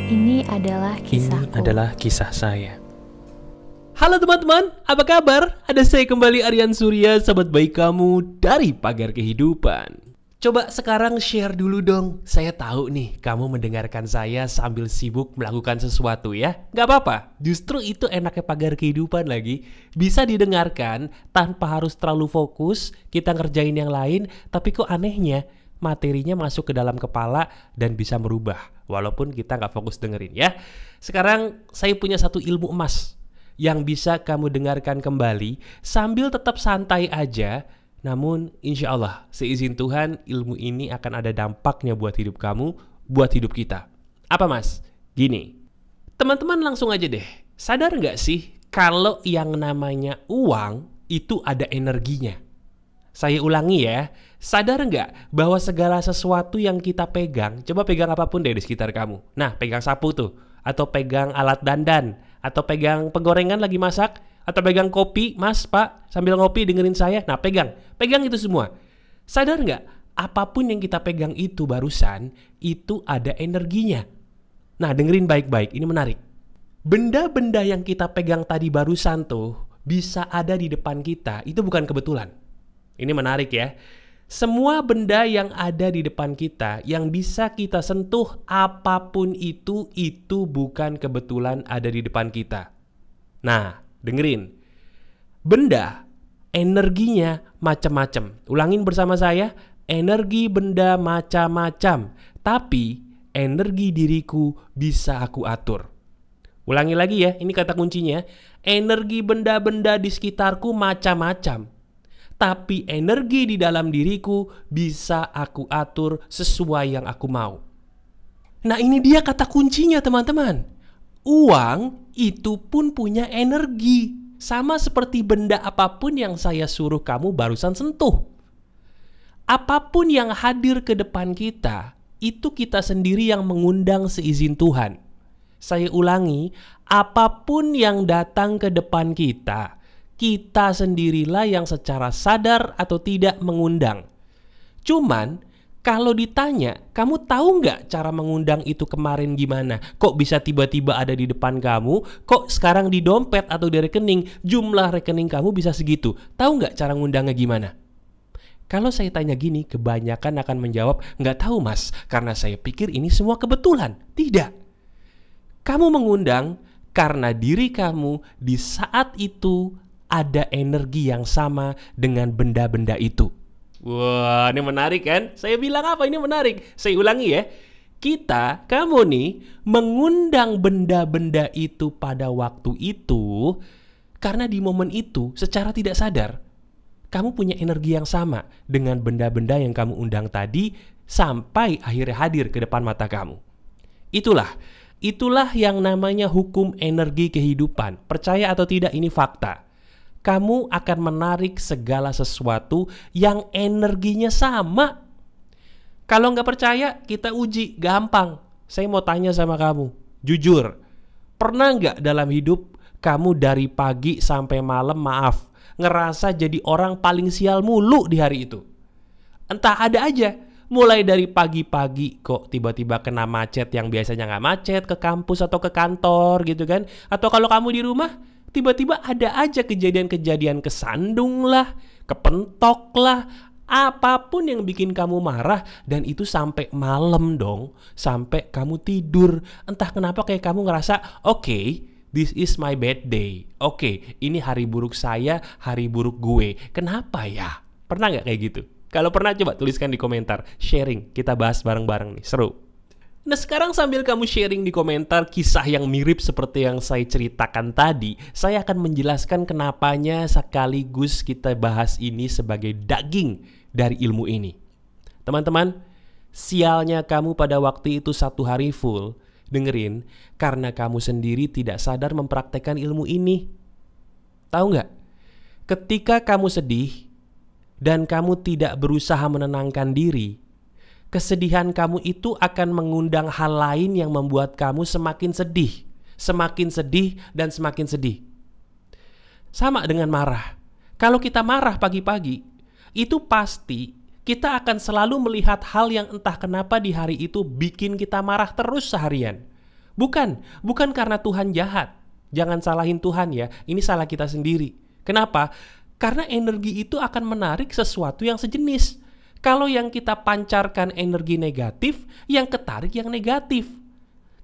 Ini adalah Ini kisahku. adalah kisah saya. Halo teman-teman, apa kabar? Ada saya kembali, Aryan Surya, sahabat baik kamu dari Pagar Kehidupan. Coba sekarang share dulu dong. Saya tahu nih, kamu mendengarkan saya sambil sibuk melakukan sesuatu ya. Gak apa-apa, justru itu enaknya Pagar Kehidupan lagi. Bisa didengarkan tanpa harus terlalu fokus, kita ngerjain yang lain. Tapi kok anehnya, materinya masuk ke dalam kepala dan bisa merubah. Walaupun kita gak fokus dengerin ya. Sekarang saya punya satu ilmu emas yang bisa kamu dengarkan kembali sambil tetap santai aja. Namun insya Allah seizin Tuhan ilmu ini akan ada dampaknya buat hidup kamu, buat hidup kita. Apa mas? Gini, teman-teman langsung aja deh. Sadar gak sih kalau yang namanya uang itu ada energinya? Saya ulangi ya, sadar nggak bahwa segala sesuatu yang kita pegang, coba pegang apapun deh di sekitar kamu. Nah, pegang sapu tuh, atau pegang alat dandan, atau pegang penggorengan lagi masak, atau pegang kopi, mas, pak, sambil ngopi dengerin saya. Nah, pegang itu semua. Sadar nggak, apapun yang kita pegang itu barusan, itu ada energinya. Nah, dengerin baik-baik, ini menarik. Benda-benda yang kita pegang tadi barusan tuh, bisa ada di depan kita, itu bukan kebetulan. Ini menarik ya. Semua benda yang ada di depan kita, yang bisa kita sentuh apapun itu bukan kebetulan ada di depan kita. Nah, dengerin. Benda, energinya macam-macam. Ulangin bersama saya, energi benda macam-macam. Tapi, energi diriku bisa aku atur. Ulangi lagi ya, ini kata kuncinya. Energi benda-benda di sekitarku macam-macam. Tapi energi di dalam diriku bisa aku atur sesuai yang aku mau. Nah, ini dia kata kuncinya teman-teman. Uang itu pun punya energi. Sama seperti benda apapun yang saya suruh kamu barusan sentuh. Apapun yang hadir ke depan kita, itu kita sendiri yang mengundang seizin Tuhan. Saya ulangi, apapun yang datang ke depan kita sendirilah yang secara sadar atau tidak mengundang. Cuman, kalau ditanya, kamu tahu nggak cara mengundang itu kemarin gimana? Kok bisa tiba-tiba ada di depan kamu? Kok sekarang di dompet atau di rekening, jumlah rekening kamu bisa segitu? Tahu nggak cara ngundangnya gimana? Kalau saya tanya gini, kebanyakan akan menjawab, nggak tahu mas, karena saya pikir ini semua kebetulan. Tidak. Kamu mengundang karena diri kamu di saat itu ada energi yang sama dengan benda-benda itu. Wah, ini menarik kan? Saya bilang apa? Ini menarik. Saya ulangi ya. Kamu nih mengundang benda-benda itu pada waktu itu karena di momen itu secara tidak sadar kamu punya energi yang sama dengan benda-benda yang kamu undang tadi sampai akhirnya hadir ke depan mata kamu. Itulah yang namanya hukum energi kehidupan. Percaya atau tidak, ini fakta. Kamu akan menarik segala sesuatu yang energinya sama. Kalau nggak percaya, kita uji, gampang. Saya mau tanya sama kamu, jujur, pernah nggak dalam hidup kamu dari pagi sampai malam, ngerasa jadi orang paling sial mulu di hari itu? Entah ada aja, mulai dari pagi-pagi kok tiba-tiba kena macet yang biasanya nggak macet, ke kampus atau ke kantor gitu kan. Atau kalau kamu di rumah, tiba-tiba ada aja kejadian-kejadian kesandung lah, kepentok lah, apapun yang bikin kamu marah. Dan itu sampai malam dong, sampai kamu tidur. Entah kenapa kayak kamu ngerasa, okay, this is my bad day. Oke, ini hari buruk saya, hari buruk gue. Kenapa ya? Pernah gak kayak gitu? Kalau pernah coba tuliskan di komentar, sharing, kita bahas bareng-bareng nih, seru. Nah, sekarang sambil kamu sharing di komentar kisah yang mirip seperti yang saya ceritakan tadi, saya akan menjelaskan kenapanya sekaligus kita bahas ini sebagai daging dari ilmu ini. Teman-teman, sialnya kamu pada waktu itu 1 hari full, dengerin, karena kamu sendiri tidak sadar mempraktekkan ilmu ini. Tahu nggak? Ketika kamu sedih dan kamu tidak berusaha menenangkan diri, kesedihan kamu itu akan mengundang hal lain yang membuat kamu semakin sedih, dan semakin sedih. Sama dengan marah. Kalau kita marah pagi-pagi, itu pasti kita akan selalu melihat hal yang entah kenapa di hari itu bikin kita marah terus seharian. Bukan karena Tuhan jahat. Jangan salahin Tuhan ya, ini salah kita sendiri. Kenapa? Karena energi itu akan menarik sesuatu yang sejenis. Kalau yang kita pancarkan energi negatif, yang ketarik yang negatif.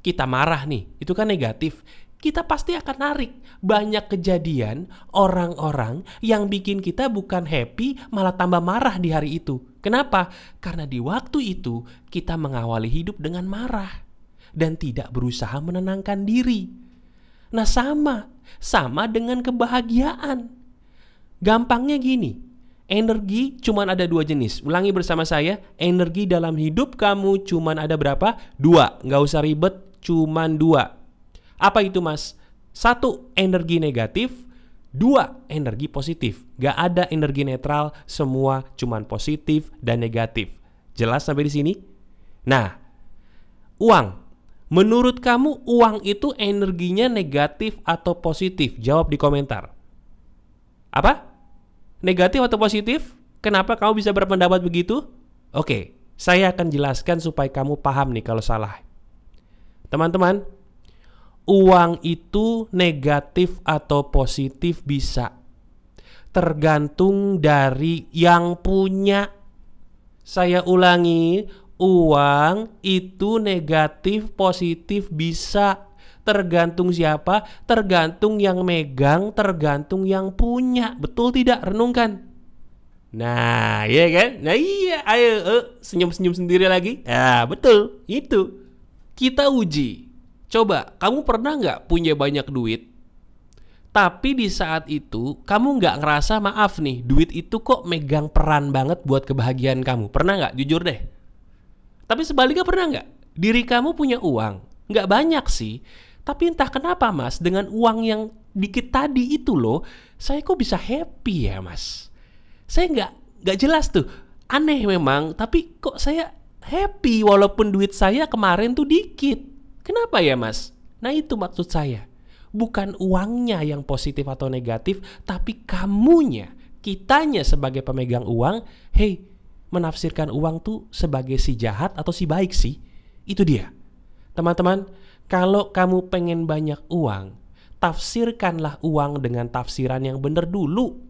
Kita marah nih, itu kan negatif. Kita pasti akan narik banyak kejadian orang-orang yang bikin kita bukan happy, malah tambah marah di hari itu. Kenapa? Karena di waktu itu kita mengawali hidup dengan marah dan tidak berusaha menenangkan diri. Nah sama dengan kebahagiaan. Gampangnya gini, energi cuman ada 2 jenis. Ulangi bersama saya, energi dalam hidup kamu cuman ada berapa? 2, nggak usah ribet, cuman 2. Apa itu mas? 1 energi negatif, 2 energi positif. Gak ada energi netral, semua cuman positif dan negatif. Jelas sampai di sini? Nah, uang. Menurut kamu uang itu energinya negatif atau positif? Jawab di komentar. Apa? Negatif atau positif? Kenapa kamu bisa berpendapat begitu? Oke, saya akan jelaskan supaya kamu paham nih kalau salah. Teman-teman, uang itu negatif atau positif bisa tergantung dari yang punya. Saya ulangi, uang itu negatif positif bisa tergantung siapa? Tergantung yang megang, tergantung yang punya. Betul tidak? Renungkan. Nah, iya kan? Nah iya, ayo senyum-senyum sendiri lagi. Ya, betul, itu. Kita uji. Coba, kamu pernah nggak punya banyak duit? Tapi di saat itu, kamu nggak ngerasa maaf nih, duit itu kok megang peran banget buat kebahagiaan kamu. Pernah nggak? Jujur deh. Tapi sebaliknya pernah nggak? Diri kamu punya uang, nggak banyak sih. Tapi entah kenapa mas, dengan uang yang dikit tadi itu loh, saya kok bisa happy ya mas. Saya nggak jelas tuh, aneh memang. Tapi kok saya happy walaupun duit saya kemarin tuh dikit. Kenapa ya mas? Nah itu maksud saya. Bukan uangnya yang positif atau negatif, tapi kamunya, kitanya sebagai pemegang uang, hey, menafsirkan uang tuh sebagai si jahat atau si baik sih. Itu dia. Teman-teman, kalau kamu pengen banyak uang, tafsirkanlah uang dengan tafsiran yang benar dulu.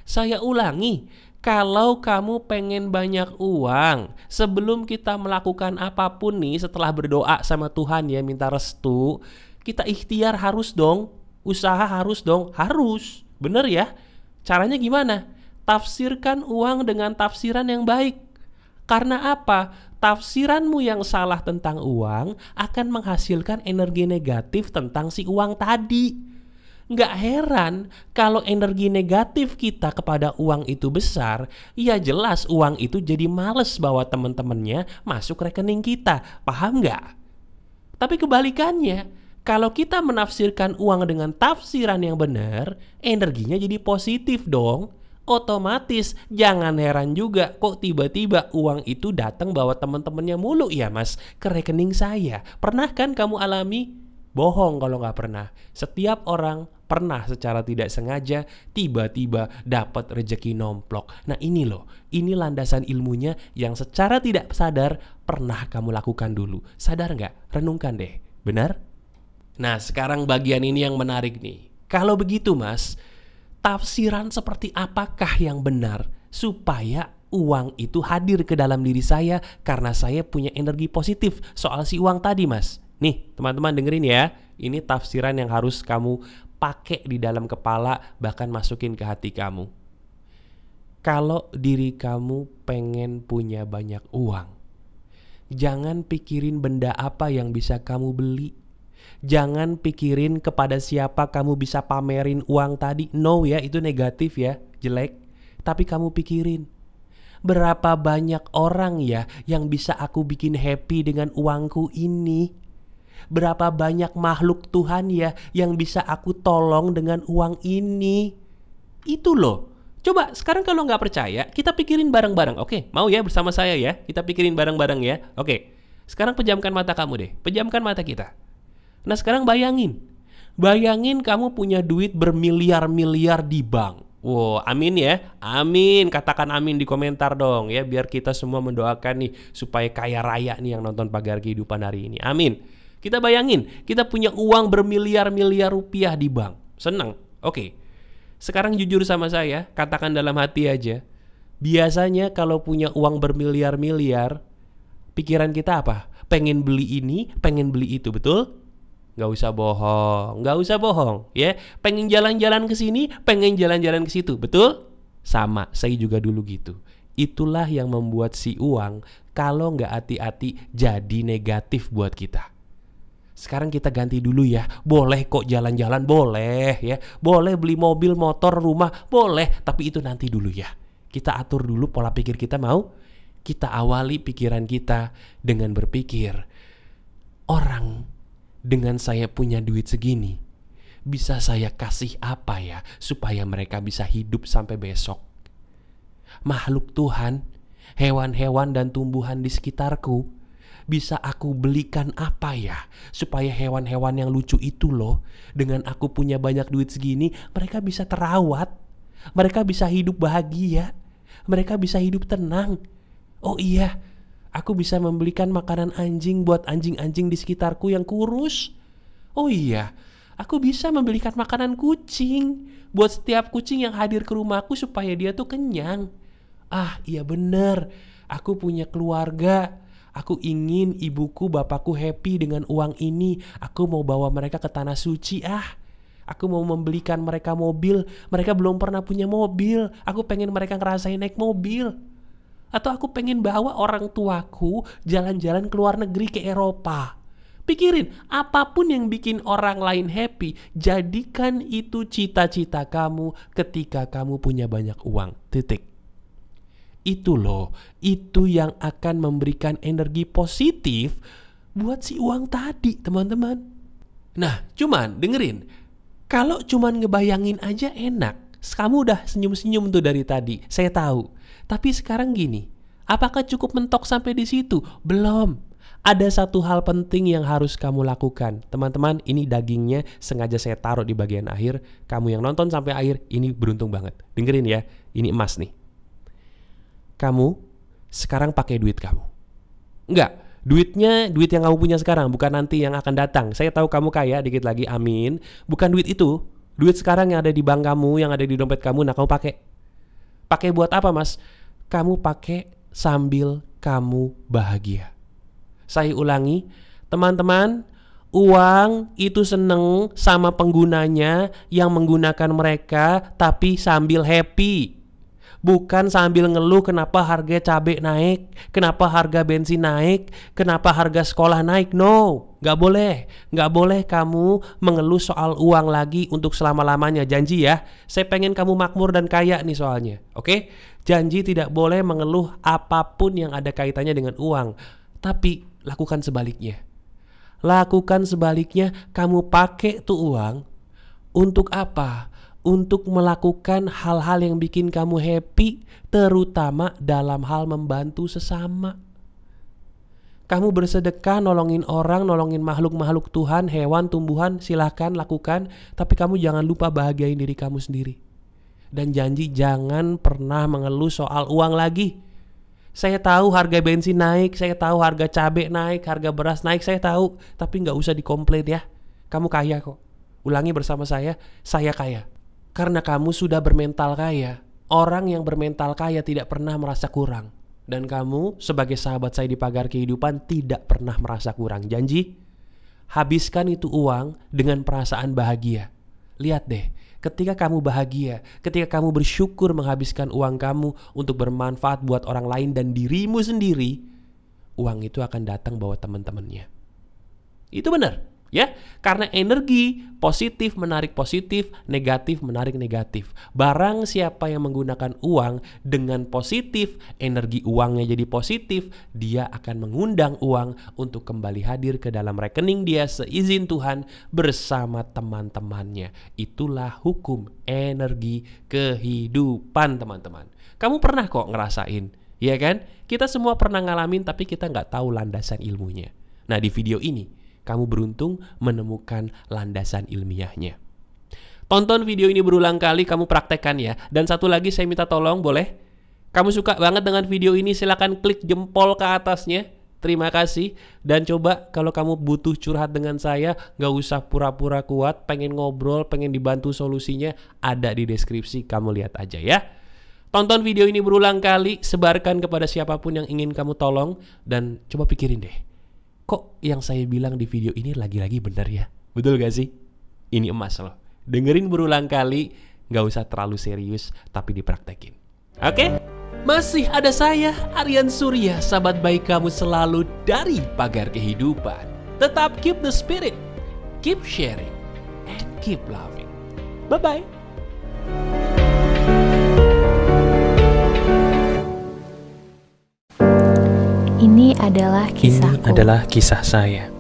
Saya ulangi, kalau kamu pengen banyak uang, sebelum kita melakukan apapun nih, setelah berdoa sama Tuhan ya, minta restu, kita ikhtiar harus dong, usaha harus dong, harus. Bener ya? Caranya gimana? Tafsirkan uang dengan tafsiran yang baik. Karena apa? Tafsiranmu yang salah tentang uang akan menghasilkan energi negatif tentang si uang tadi. Nggak heran kalau energi negatif kita kepada uang itu besar, ya jelas uang itu jadi males bawa teman-temannya masuk rekening kita. Paham nggak? Tapi kebalikannya, kalau kita menafsirkan uang dengan tafsiran yang benar, energinya jadi positif dong. Otomatis jangan heran juga kok tiba-tiba uang itu datang bawa teman-temannya mulu ya mas ke rekening saya. Pernah kan kamu alami? Bohong kalau nggak pernah. Setiap orang pernah secara tidak sengaja tiba-tiba dapat rejeki nomplok. Nah ini loh, ini landasan ilmunya yang secara tidak sadar pernah kamu lakukan dulu. Sadar nggak? Renungkan deh. Benar? Nah sekarang bagian ini yang menarik nih. Kalau begitu mas, tafsiran seperti apakah yang benar supaya uang itu hadir ke dalam diri saya karena saya punya energi positif soal si uang tadi mas? Nih teman-teman dengerin ya, ini tafsiran yang harus kamu pakai di dalam kepala, bahkan masukin ke hati kamu. Kalau diri kamu pengen punya banyak uang, jangan pikirin benda apa yang bisa kamu beli. Jangan pikirin kepada siapa kamu bisa pamerin uang tadi. No ya, itu negatif ya, jelek. Tapi kamu pikirin, berapa banyak orang ya yang bisa aku bikin happy dengan uangku ini. Berapa banyak makhluk Tuhan ya yang bisa aku tolong dengan uang ini. Itu loh. Coba sekarang kalau nggak percaya, kita pikirin bareng-bareng. Oke, mau ya bersama saya ya? Kita pikirin bareng-bareng ya. Oke, sekarang pejamkan mata kamu deh. Pejamkan mata kita. Nah sekarang bayangin kamu punya duit bermiliar-miliar di bank. Wow, amin ya. Amin, katakan amin di komentar dong ya. Biar kita semua mendoakan nih supaya kaya raya nih yang nonton Pagar Kehidupan hari ini. Amin. Kita bayangin, kita punya uang bermiliar-miliar rupiah di bank. Senang. Oke. Sekarang jujur sama saya, katakan dalam hati aja. Biasanya kalau punya uang bermiliar-miliar, pikiran kita apa? Pengen beli ini, pengen beli itu, betul? Nggak usah bohong, ya. Pengen jalan-jalan ke sini, pengen jalan-jalan ke situ, betul? Sama, saya juga dulu gitu. Itulah yang membuat si uang kalau nggak hati-hati jadi negatif buat kita. Sekarang kita ganti dulu ya. Boleh kok jalan-jalan, boleh ya. Boleh beli mobil, motor, rumah, boleh. Tapi itu nanti dulu ya. Kita atur dulu pola pikir kita, mau? Kita awali pikiran kita dengan berpikir, orang dengan saya punya duit segini, bisa saya kasih apa ya supaya mereka bisa hidup sampai besok? Makhluk Tuhan, hewan-hewan dan tumbuhan di sekitarku, bisa aku belikan apa ya supaya hewan-hewan yang lucu itu loh, dengan aku punya banyak duit segini, mereka bisa terawat, mereka bisa hidup bahagia, mereka bisa hidup tenang. Oh iya, aku bisa membelikan makanan anjing buat anjing-anjing di sekitarku yang kurus. Oh iya, aku bisa membelikan makanan kucing buat setiap kucing yang hadir ke rumahku supaya dia tuh kenyang. Ah iya bener, aku punya keluarga. Aku ingin ibuku, bapakku happy dengan uang ini. Aku mau bawa mereka ke tanah suci. Aku mau membelikan mereka mobil. Mereka belum pernah punya mobil. Aku pengen mereka ngerasain naik mobil. Atau aku pengen bawa orang tuaku jalan-jalan ke luar negeri, ke Eropa. Pikirin, apapun yang bikin orang lain happy, jadikan itu cita-cita kamu ketika kamu punya banyak uang. Titik. Itu loh, itu yang akan memberikan energi positif buat si uang tadi, teman-teman. Nah, cuman dengerin, kalau cuman ngebayangin aja enak. Kamu udah senyum-senyum tuh dari tadi, saya tahu. Tapi sekarang gini, apakah cukup mentok sampai di situ? Belum. Ada satu hal penting yang harus kamu lakukan. Teman-teman, ini dagingnya sengaja saya taruh di bagian akhir. Kamu yang nonton sampai akhir, ini beruntung banget. Dengerin ya, ini emas nih. Kamu sekarang pakai duit kamu. Enggak, duitnya duit yang kamu punya sekarang, bukan nanti yang akan datang. Saya tahu kamu kaya dikit lagi, amin. Bukan duit itu, duit sekarang yang ada di bank kamu, yang ada di dompet kamu. Nah, kamu pakai. Pakai buat apa, Mas? Kamu pakai sambil kamu bahagia. Saya ulangi, teman-teman, uang itu seneng sama penggunanya yang menggunakan mereka, tapi sambil happy. Bukan sambil ngeluh kenapa harga cabai naik, kenapa harga bensin naik, kenapa harga sekolah naik. No, gak boleh. Gak boleh kamu mengeluh soal uang lagi untuk selama-lamanya. Janji ya, saya pengen kamu makmur dan kaya nih soalnya. Oke? Janji tidak boleh mengeluh apapun yang ada kaitannya dengan uang. Tapi lakukan sebaliknya. Lakukan sebaliknya, kamu pakai tuh uang untuk apa? Untuk melakukan hal-hal yang bikin kamu happy, terutama dalam hal membantu sesama. Kamu bersedekah, nolongin orang, nolongin makhluk-makhluk Tuhan, hewan, tumbuhan, silahkan lakukan. Tapi kamu jangan lupa bahagiain diri kamu sendiri. Dan janji jangan pernah mengeluh soal uang lagi. Saya tahu harga bensin naik, saya tahu harga cabai naik, harga beras naik, saya tahu. Tapi gak usah dikomplain ya. Kamu kaya kok. Ulangi bersama saya kaya. Karena kamu sudah bermental kaya. Orang yang bermental kaya tidak pernah merasa kurang. Dan kamu sebagai sahabat saya di Pagar Kehidupan tidak pernah merasa kurang. Janji? Habiskan itu uang dengan perasaan bahagia. Lihat deh, ketika kamu bahagia, ketika kamu bersyukur menghabiskan uang kamu untuk bermanfaat buat orang lain dan dirimu sendiri, uang itu akan datang bawa teman-temannya. Itu benar. Ya, karena energi positif menarik positif, negatif menarik negatif. Barang siapa yang menggunakan uang dengan positif, energi uangnya jadi positif, dia akan mengundang uang untuk kembali hadir ke dalam rekening dia seizin Tuhan bersama teman-temannya. Itulah hukum energi kehidupan, teman-teman. Kamu pernah kok ngerasain, ya kan? Kita semua pernah ngalamin, tapi kita nggak tahu landasan ilmunya. Nah, di video ini kamu beruntung menemukan landasan ilmiahnya. Tonton video ini berulang kali, kamu praktekkan ya. Dan satu lagi saya minta tolong, boleh? Kamu suka banget dengan video ini, silakan klik jempol ke atasnya. Terima kasih. Dan coba kalau kamu butuh curhat dengan saya, gak usah pura-pura kuat, pengen ngobrol, pengen dibantu solusinya, ada di deskripsi, kamu lihat aja ya. Tonton video ini berulang kali, sebarkan kepada siapapun yang ingin kamu tolong, dan coba pikirin deh, kok yang saya bilang di video ini lagi-lagi benar ya? Betul gak sih? Ini emas loh. Dengerin berulang kali, gak usah terlalu serius, tapi dipraktekin. Oke? Masih ada saya, Aryan Surya, sahabat baik kamu selalu dari Pagar Kehidupan. Tetap keep the spirit, keep sharing, and keep loving. Bye-bye. Ini adalah kisahku. Ini adalah kisah saya.